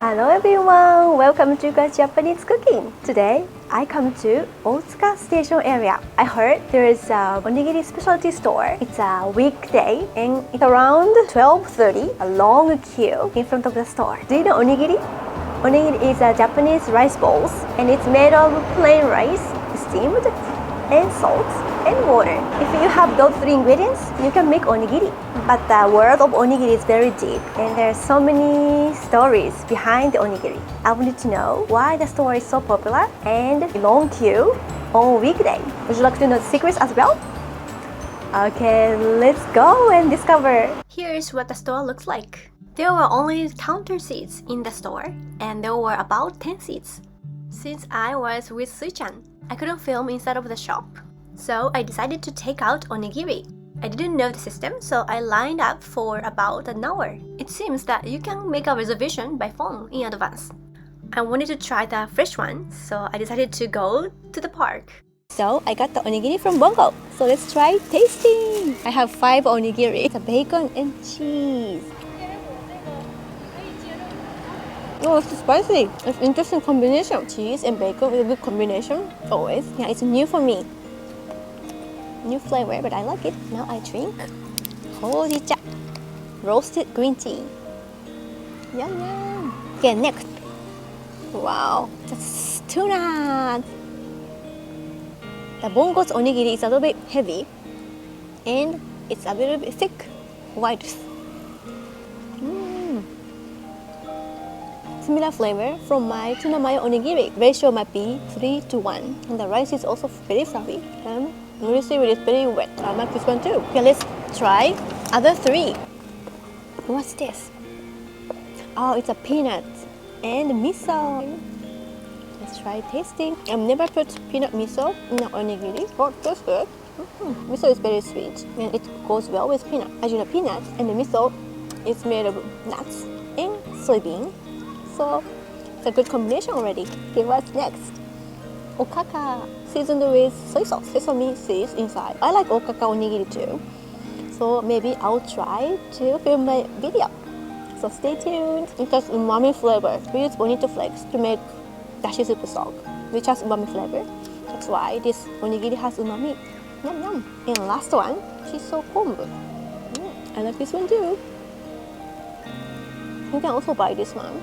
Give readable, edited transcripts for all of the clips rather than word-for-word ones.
Hello everyone, welcome to YUCa Japanese cooking. Today, I come to Otsuka station area. I heard there is a Onigiri specialty store. It's a weekday and it's around 12:30, a long queue in front of the store. Do you know Onigiri? Onigiri is a Japanese rice balls and it's made of plain rice, steamed, and salt and water. If you have those three ingredients, you can make onigiri. But the world of onigiri is very deep and there are so many stories behind the onigiri. I wanted to know why the store is so popular and long queue on weekday. Would you like to know the secrets as well? Okay, let's go and discover. Here's what the store looks like. There were only counter seats in the store and there were about 10 seats. Since I was with Sui-chan, I couldn't film inside of the shop. So I decided to take out onigiri. I didn't know the system, so I lined up for about an hour. It seems that you can make a reservation by phone in advance. I wanted to try the fresh one, so I decided to go to the park. So I got the onigiri from Bongo. So let's try tasting. I have 5 onigiri. It's a bacon and cheese. Oh, it's spicy. It's an interesting combination. Cheese and bacon is a good combination, always. Yeah, it's new for me. New flavor, but I like it. Now I drink YUCa, roasted green tea. Yum yum. Okay, next. Wow, that's tuna. The Bongo's onigiri is a little bit heavy and it's a little bit thick, white. Similar flavor from my tuna mayo onigiri. Ratio might be 3:1. And the rice is also very fluffy. And notice it is very wet. I like this one too. Okay, let's try other 3. What's this? Oh, it's a peanut and miso. Let's try tasting. I've never put peanut miso in an onigiri. Oh, that's good. Miso is very sweet and it goes well with peanut. As you know, peanut and the miso is made of nuts and soybean. So it's a good combination already. Okay, what's next? Okaka, seasoned with soy sauce, sesame seeds inside. I like okaka onigiri too. So maybe I'll try to film my video. So stay tuned. It has umami flavor. We use bonito flakes to make dashi soup stock, which has umami flavor. That's why this onigiri has umami. Yum yum. And last one, shiso kombu. I like this one too. You can also buy this one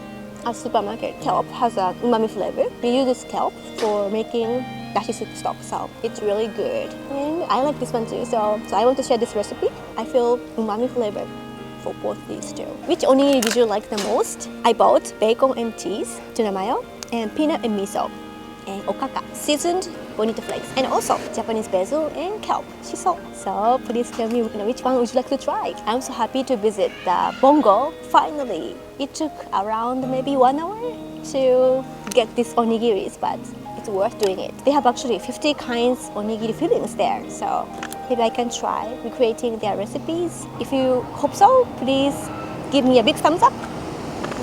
at supermarket. Kelp has a umami flavor. We use this kelp for making dashi soup stock, so it's really good. And I like this one too, so I want to share this recipe. I feel umami flavor for both these two. Which onigiri did you like the most? I bought bacon and cheese, tuna mayo, and peanut and miso, and okaka, seasoned bonito flakes, and also Japanese basil and kelp, shiso. So please tell me which one would you like to try. I'm so happy to visit the Bongo finally. It took around maybe 1 hour to get these onigiris, but it's worth doing it. They have actually 50 kinds onigiri fillings there, so maybe I can try recreating their recipes. If you hope so, please give me a big thumbs up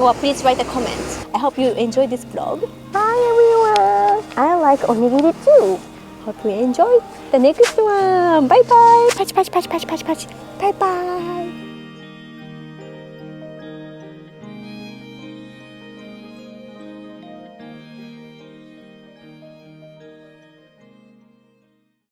or please write a comment. I hope you enjoyed this vlog. Hi everyone! I like onigiri too. Hope you enjoy the next one. Bye bye! Patch, patch, patch, patch, patch, patch. Bye bye!